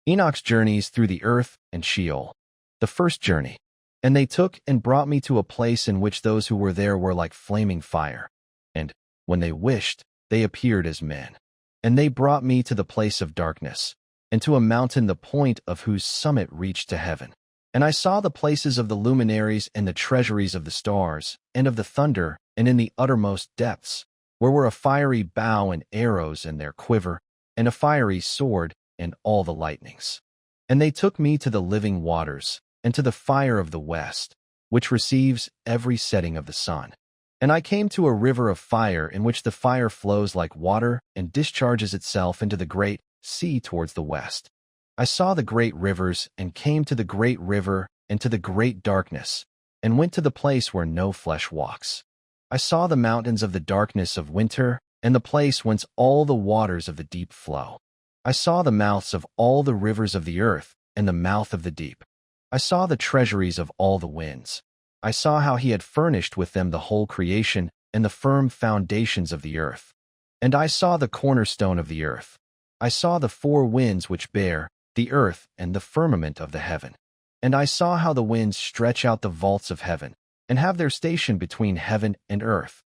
Enoch's journeys through the earth and Sheol. The first journey. And they took and brought me to a place in which those who were there were like flaming fire. And, when they wished, they appeared as men. And they brought me to the place of darkness, and to a mountain the point of whose summit reached to heaven. And I saw the places of the luminaries and the treasuries of the stars, and of the thunder, and in the uttermost depths, where were a fiery bow and arrows and their quiver, and a fiery sword, and all the lightnings. And they took me to the living waters, and to the fire of the west, which receives every setting of the sun. And I came to a river of fire in which the fire flows like water and discharges itself into the great sea towards the west. I saw the great rivers and came to the great river and to the great darkness, and went to the place where no flesh walks. I saw the mountains of the darkness of winter and the place whence all the waters of the deep flow. I saw the mouths of all the rivers of the earth and the mouth of the deep. I saw the treasuries of all the winds. I saw how he had furnished with them the whole creation and the firm foundations of the earth. And I saw the cornerstone of the earth. I saw the four winds which bear the earth and the firmament of the heaven. And I saw how the winds stretch out the vaults of heaven, and have their station between heaven and earth.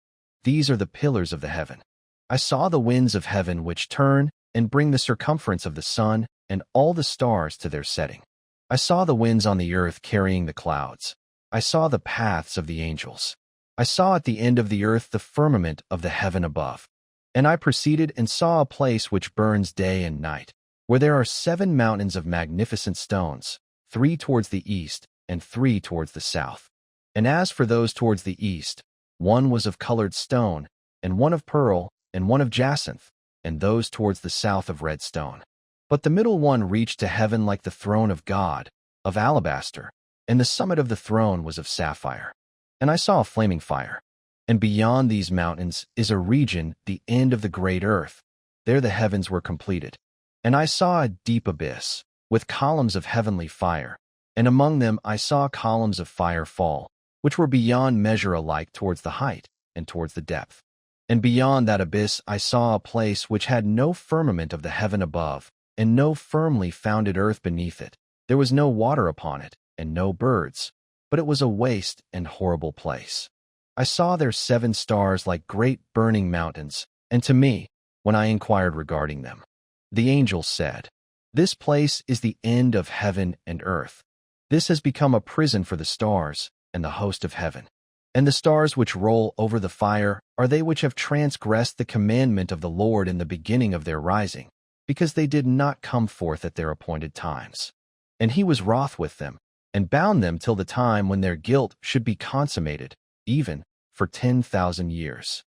These are the pillars of the heaven. I saw the winds of heaven which turn and bring the circumference of the sun and all the stars to their setting. I saw the winds on the earth carrying the clouds. I saw the paths of the angels. I saw at the end of the earth the firmament of the heaven above. And I proceeded and saw a place which burns day and night, where there are 7 mountains of magnificent stones, 3 towards the east and 3 towards the south. And as for those towards the east, one was of colored stone, and one of pearl, and one of jacinth, and those towards the south of red stone. But the middle one reached to heaven like the throne of God, of alabaster, and the summit of the throne was of sapphire. And I saw a flaming fire. And beyond these mountains is a region, the end of the great earth. There the heavens were completed. And I saw a deep abyss, with columns of heavenly fire, and among them I saw columns of fire fall, which were beyond measure alike towards the height and towards the depth. And beyond that abyss I saw a place which had no firmament of the heaven above, and no firmly founded earth beneath it. There was no water upon it, and no birds, but it was a waste and horrible place. I saw there 7 stars like great burning mountains, and to me, when I inquired regarding them, the angel said, "This place is the end of heaven and earth. This has become a prison for the stars and the host of heaven. And the stars which roll over the fire are they which have transgressed the commandment of the Lord in the beginning of their rising, because they did not come forth at their appointed times. And he was wroth with them, and bound them till the time when their guilt should be consummated, even for 10,000 years.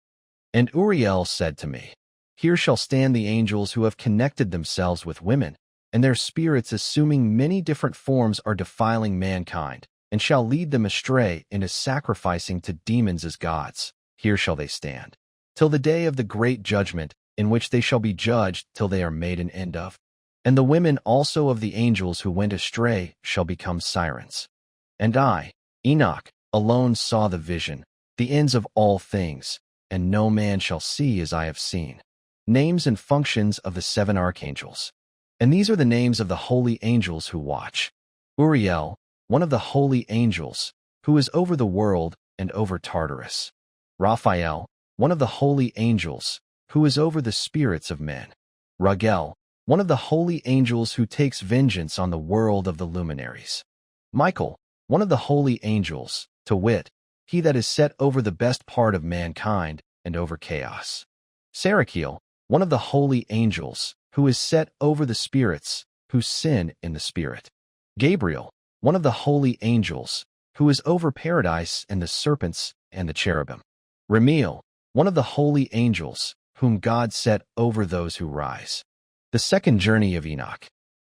And Uriel said to me, Here shall stand the angels who have connected themselves with women, and their spirits assuming many different forms are defiling mankind, and shall lead them astray into sacrificing to demons as gods. Here shall they stand, till the day of the great judgment, in which they shall be judged till they are made an end of. And the women also of the angels who went astray shall become sirens. And I, Enoch, alone saw the vision, the ends of all things, and no man shall see as I have seen. Names and functions of the 7 archangels. And these are the names of the holy angels who watch. Uriel, one of the holy angels, who is over the world and over Tartarus. Raphael, one of the holy angels, who is over the spirits of men. Raguel, one of the holy angels who takes vengeance on the world of the luminaries. Michael, one of the holy angels, to wit, he that is set over the best part of mankind and over chaos. Serachiel, one of the holy angels, who is set over the spirits, who sin in the spirit. Gabriel, one of the holy angels, who is over paradise and the serpents and the cherubim. Ramiel, one of the holy angels, whom God set over those who rise. The second journey of Enoch.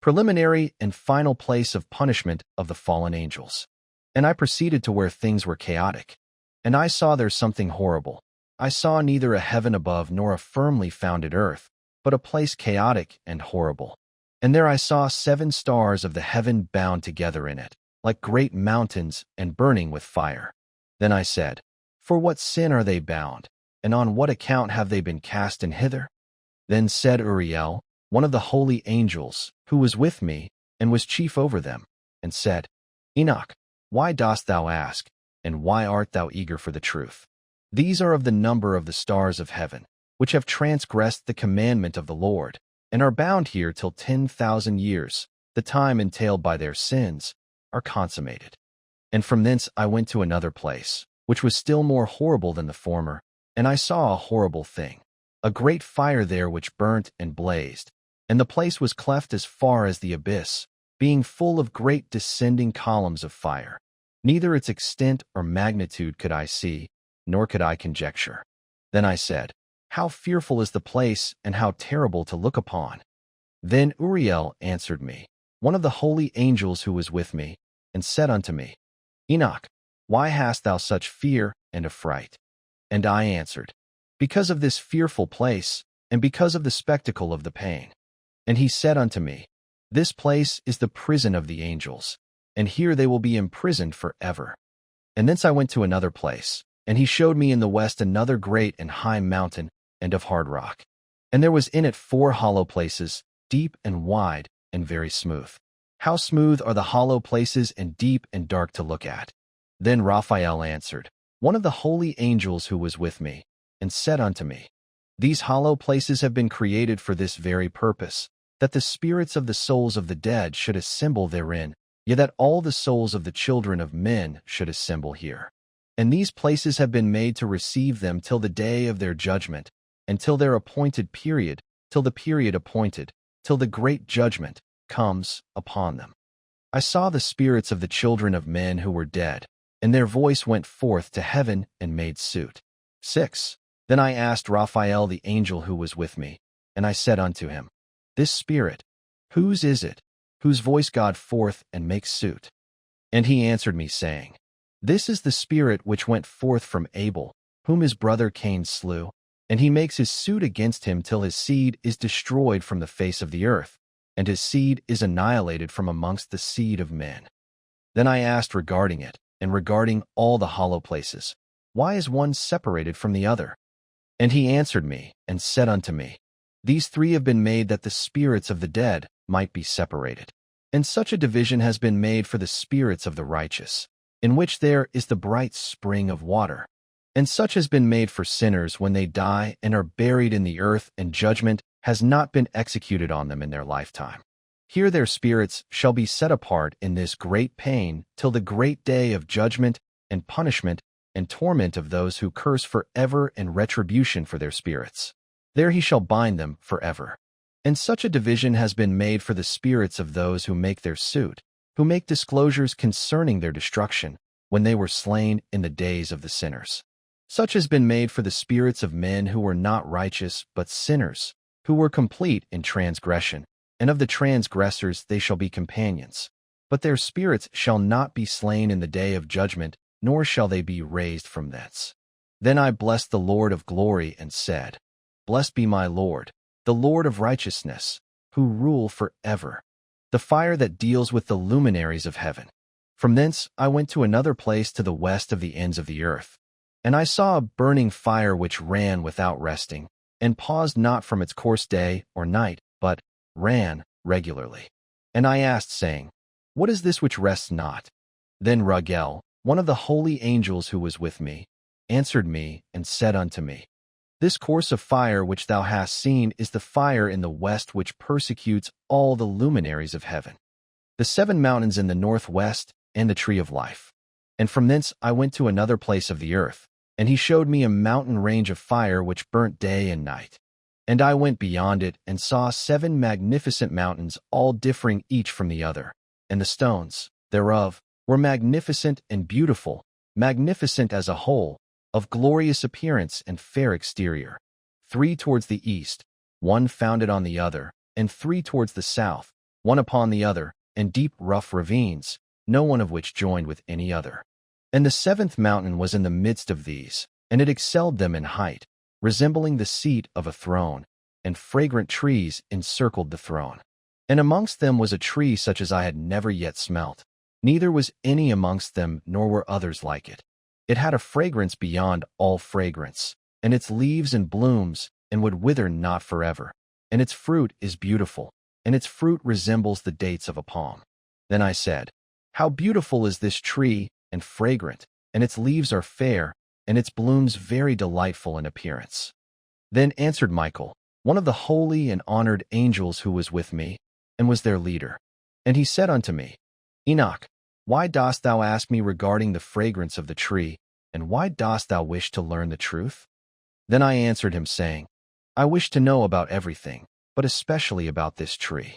Preliminary and final place of punishment of the fallen angels. And I proceeded to where things were chaotic. And I saw there something horrible. I saw neither a heaven above nor a firmly founded earth, but a place chaotic and horrible. And there I saw 7 stars of the heaven bound together in it, like great mountains and burning with fire. Then I said, For what sin are they bound, and on what account have they been cast in hither? Then said Uriel, one of the holy angels, who was with me, and was chief over them, and said, Enoch, why dost thou ask, and why art thou eager for the truth? These are of the number of the stars of heaven, which have transgressed the commandment of the Lord, and are bound here till 10,000 years, the time entailed by their sins, are consummated. And from thence I went to another place, which was still more horrible than the former, and I saw a horrible thing, a great fire there which burnt and blazed, and the place was cleft as far as the abyss, being full of great descending columns of fire. Neither its extent or magnitude could I see, nor could I conjecture. Then I said, How fearful is the place, and how terrible to look upon! Then Uriel answered me, one of the holy angels who was with me, and said unto me, Enoch, why hast thou such fear and affright? And I answered, Because of this fearful place, and because of the spectacle of the pain. And he said unto me, This place is the prison of the angels, and here they will be imprisoned forever. And thence I went to another place, and he showed me in the west another great and high mountain, and of hard rock. And there was in it 4 hollow places, deep and wide, and very smooth. How smooth are the hollow places, and deep and dark to look at! Then Raphael answered, one of the holy angels who was with me, and said unto me, These hollow places have been created for this very purpose, that the spirits of the souls of the dead should assemble therein, yea, that all the souls of the children of men should assemble here. And these places have been made to receive them till the day of their judgment, and till their appointed period, till the period appointed, till the great judgment comes upon them. I saw the spirits of the children of men who were dead, and their voice went forth to heaven and made suit. 6. Then I asked Raphael the angel who was with me, and I said unto him, This spirit, whose is it, whose voice God forth and makes suit? And he answered me, saying, This is the spirit which went forth from Abel, whom his brother Cain slew, and he makes his suit against him till his seed is destroyed from the face of the earth, and his seed is annihilated from amongst the seed of men. Then I asked regarding it, and regarding all the hollow places, Why is one separated from the other? And he answered me, and said unto me, These 3 have been made that the spirits of the dead might be separated. And such a division has been made for the spirits of the righteous, in which there is the bright spring of water. And such has been made for sinners when they die and are buried in the earth, and judgment has not been executed on them in their lifetime. Here their spirits shall be set apart in this great pain till the great day of judgment and punishment and torment of those who curse forever, and retribution for their spirits. There he shall bind them forever. And such a division has been made for the spirits of those who make their suit, who make disclosures concerning their destruction, when they were slain in the days of the sinners. Such has been made for the spirits of men who were not righteous, but sinners, who were complete in transgression, and of the transgressors they shall be companions. But their spirits shall not be slain in the day of judgment, nor shall they be raised from thence. Then I blessed the Lord of glory, and said, Blessed be my Lord, the Lord of righteousness, who rule forever, the fire that deals with the luminaries of heaven. From thence I went to another place to the west of the ends of the earth, and I saw a burning fire which ran without resting, and paused not from its course day or night, but ran regularly. And I asked, saying, What is this which rests not? Then Raguel, one of the holy angels who was with me, answered me and said unto me, This course of fire which thou hast seen is the fire in the west which persecutes all the luminaries of heaven, the 7 mountains in the northwest, and the tree of life. And from thence I went to another place of the earth, and he showed me a mountain range of fire which burnt day and night. And I went beyond it, and saw 7 magnificent mountains, all differing each from the other, and the stones thereof were magnificent and beautiful, magnificent as a whole, of glorious appearance and fair exterior. 3 towards the east, one founded on the other, and 3 towards the south, one upon the other, and deep rough ravines, no one of which joined with any other. And the 7th mountain was in the midst of these, and it excelled them in height, resembling the seat of a throne, and fragrant trees encircled the throne. And amongst them was a tree such as I had never yet smelt, neither was any amongst them, nor were others like it. It had a fragrance beyond all fragrance, and its leaves and blooms, and would wither not forever. and its fruit is beautiful, and its fruit resembles the dates of a palm. Then I said, How beautiful is this tree, and fragrant, and its leaves are fair, and its blooms very delightful in appearance. Then answered Michael, one of the holy and honored angels who was with me, and was their leader. And he said unto me, Enoch, why dost thou ask me regarding the fragrance of the tree, and why dost thou wish to learn the truth? Then I answered him, saying, I wish to know about everything, but especially about this tree.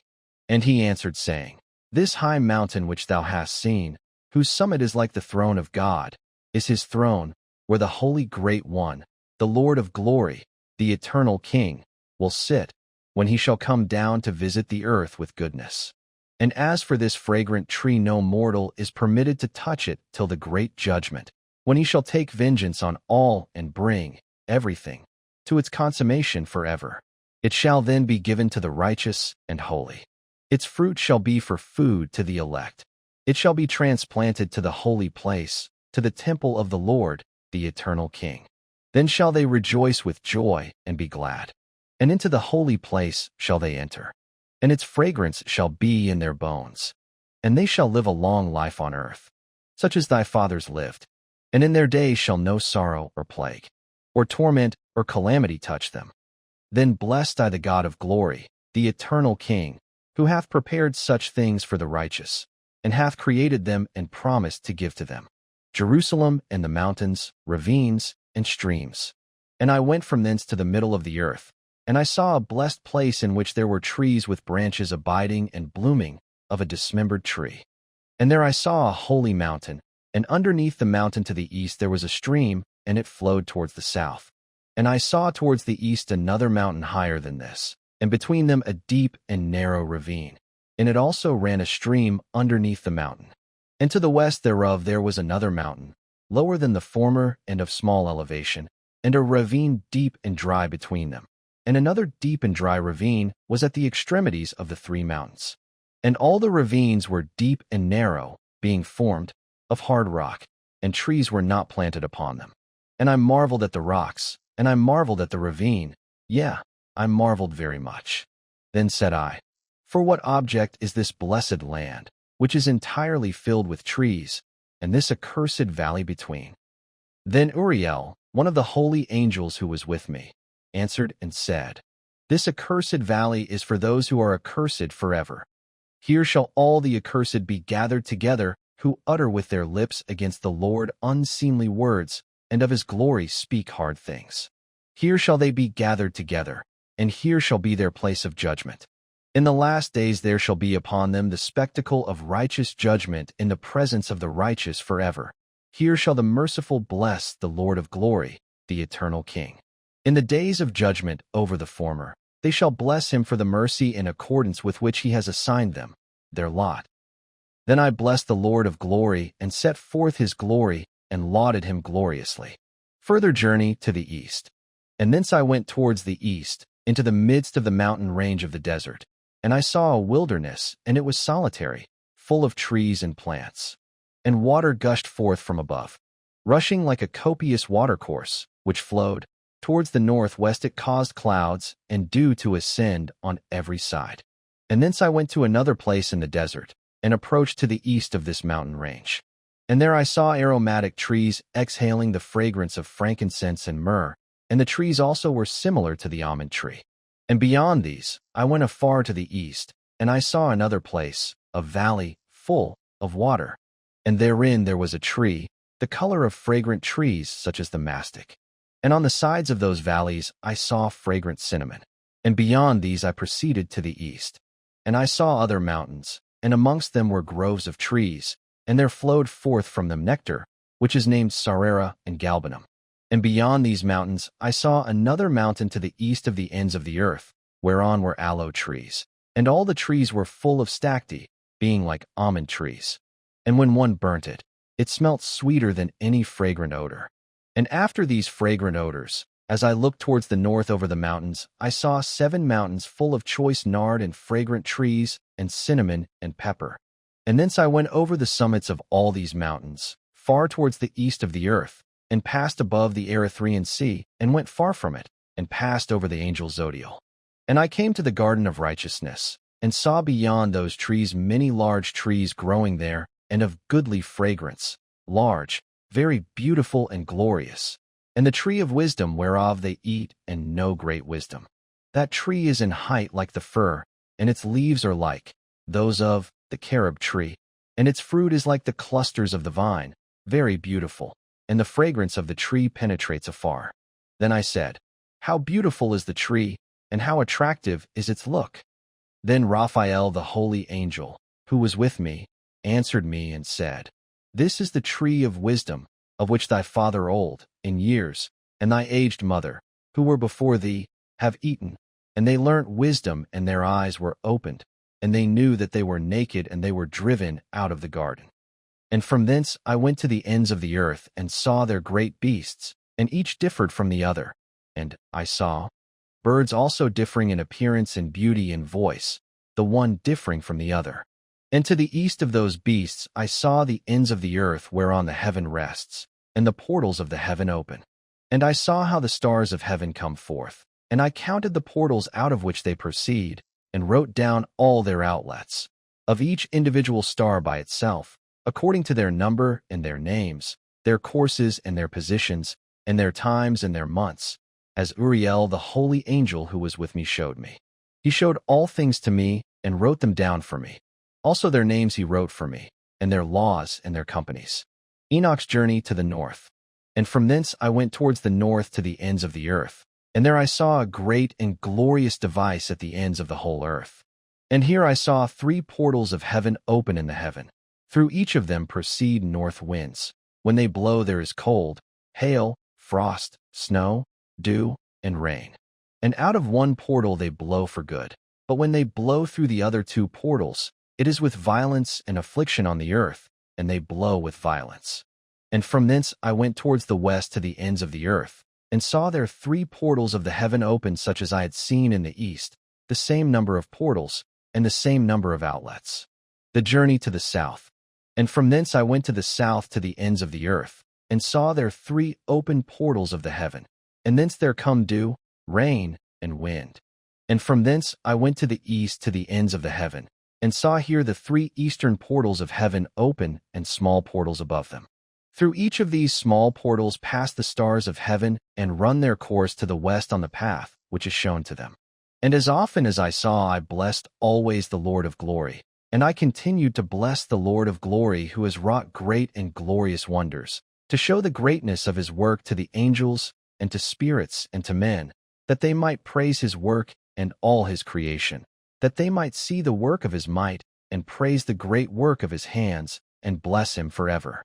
And he answered, saying, This high mountain which thou hast seen, whose summit is like the throne of God, is his throne, where the Holy Great One, the Lord of glory, the eternal King, will sit, when he shall come down to visit the earth with goodness. And as for this fragrant tree, no mortal is permitted to touch it till the great judgment, when he shall take vengeance on all and bring everything to its consummation forever. It shall then be given to the righteous and holy. Its fruit shall be for food to the elect. It shall be transplanted to the holy place, to the temple of the Lord, the eternal King. Then shall they rejoice with joy and be glad. And into the holy place shall they enter. And its fragrance shall be in their bones. And they shall live a long life on earth, such as thy fathers lived. And in their days shall no sorrow or plague, or torment or calamity touch them. Then blessed I the God of glory, the eternal King, who hath prepared such things for the righteous, and hath created them and promised to give to them Jerusalem and the mountains, ravines, and streams. And I went from thence to the middle of the earth, and I saw a blessed place in which there were trees with branches abiding and blooming of a dismembered tree. And there I saw a holy mountain, and underneath the mountain to the east there was a stream, and it flowed towards the south. And I saw towards the east another mountain higher than this, and between them a deep and narrow ravine. And it also ran a stream underneath the mountain. And to the west thereof there was another mountain, lower than the former and of small elevation, and a ravine deep and dry between them. And another deep and dry ravine was at the extremities of the three mountains. And all the ravines were deep and narrow, being formed of hard rock, and trees were not planted upon them. And I marveled at the rocks, and I marveled at the ravine, yea, I marveled very much. Then said I, For what object is this blessed land, which is entirely filled with trees, and this accursed valley between? Then Uriel, one of the holy angels who was with me, answered and said, This accursed valley is for those who are accursed forever. Here shall all the accursed be gathered together, who utter with their lips against the Lord unseemly words, and of his glory speak hard things. Here shall they be gathered together, and here shall be their place of judgment. In the last days there shall be upon them the spectacle of righteous judgment in the presence of the righteous forever. Here shall the merciful bless the Lord of glory, the eternal King. In the days of judgment over the former, they shall bless him for the mercy in accordance with which he has assigned them, their lot. Then I blessed the Lord of glory, and set forth his glory, and lauded him gloriously. Further journey to the east. And thence I went towards the east, into the midst of the mountain range of the desert. And I saw a wilderness, and it was solitary, full of trees and plants. And water gushed forth from above, rushing like a copious watercourse, which flowed. Towards the northwest it caused clouds and dew to ascend on every side. And thence I went to another place in the desert, and approached to the east of this mountain range. And there I saw aromatic trees exhaling the fragrance of frankincense and myrrh, and the trees also were similar to the almond tree. And beyond these I went afar to the east, and I saw another place, a valley full of water. And therein there was a tree, the color of fragrant trees such as the mastic. And on the sides of those valleys I saw fragrant cinnamon. And beyond these I proceeded to the east. And I saw other mountains, and amongst them were groves of trees, and there flowed forth from them nectar, which is named Sarera and Galbanum. And beyond these mountains I saw another mountain to the east of the ends of the earth, whereon were aloe trees. And all the trees were full of stacte, being like almond trees. And when one burnt it, it smelt sweeter than any fragrant odor. And after these fragrant odors, as I looked towards the north over the mountains, I saw 7 mountains full of choice nard and fragrant trees, and cinnamon and pepper. And thence I went over the summits of all these mountains, far towards the east of the earth, and passed above the Erythraean Sea, and went far from it, and passed over the angel Zodiel. And I came to the garden of righteousness, and saw beyond those trees many large trees growing there, and of goodly fragrance, large, very beautiful and glorious, and the tree of wisdom whereof they eat, and know great wisdom. That tree is in height like the fir, and its leaves are like those of the carob tree, and its fruit is like the clusters of the vine, very beautiful, and the fragrance of the tree penetrates afar. Then I said, How beautiful is the tree, and how attractive is its look! Then Raphael the holy angel, who was with me, answered me and said, This is the tree of wisdom, of which thy father old, in years, and thy aged mother, who were before thee, have eaten, and they learnt wisdom, and their eyes were opened, and they knew that they were naked, and they were driven out of the garden. And from thence I went to the ends of the earth, and saw their great beasts, and each differed from the other. And I saw birds also differing in appearance and beauty and voice, the one differing from the other. And to the east of those beasts I saw the ends of the earth whereon the heaven rests, and the portals of the heaven open. And I saw how the stars of heaven come forth, and I counted the portals out of which they proceed, and wrote down all their outlets, of each individual star by itself, according to their number and their names, their courses and their positions, and their times and their months, as Uriel the holy angel who was with me showed me. He showed all things to me, and wrote them down for me. Also their names he wrote for me, and their laws and their companies. Enoch's journey to the north. And from thence I went towards the north to the ends of the earth, and there I saw a great and glorious device at the ends of the whole earth. And here I saw 3 portals of heaven open in the heaven. Through each of them proceed north winds. When they blow there is cold, hail, frost, snow, dew, and rain. And out of one portal they blow for good. But when they blow through the other 2 portals, it is with violence and affliction on the earth, and they blow with violence. And from thence I went towards the west to the ends of the earth, and saw there 3 portals of the heaven open such as I had seen in the east, the same number of portals, and the same number of outlets. The journey to the south. And from thence I went to the south to the ends of the earth, and saw there 3 open portals of the heaven, and thence there come dew, rain, and wind. And from thence I went to the east to the ends of the heaven, and saw here the 3 eastern portals of heaven open, and small portals above them. Through each of these small portals pass the stars of heaven, and run their course to the west on the path which is shown to them. And as often as I saw, I blessed always the Lord of glory, and I continued to bless the Lord of glory, who has wrought great and glorious wonders, to show the greatness of his work to the angels, and to spirits, and to men, that they might praise his work and all his creation, that they might see the work of his might, and praise the great work of his hands, and bless him forever.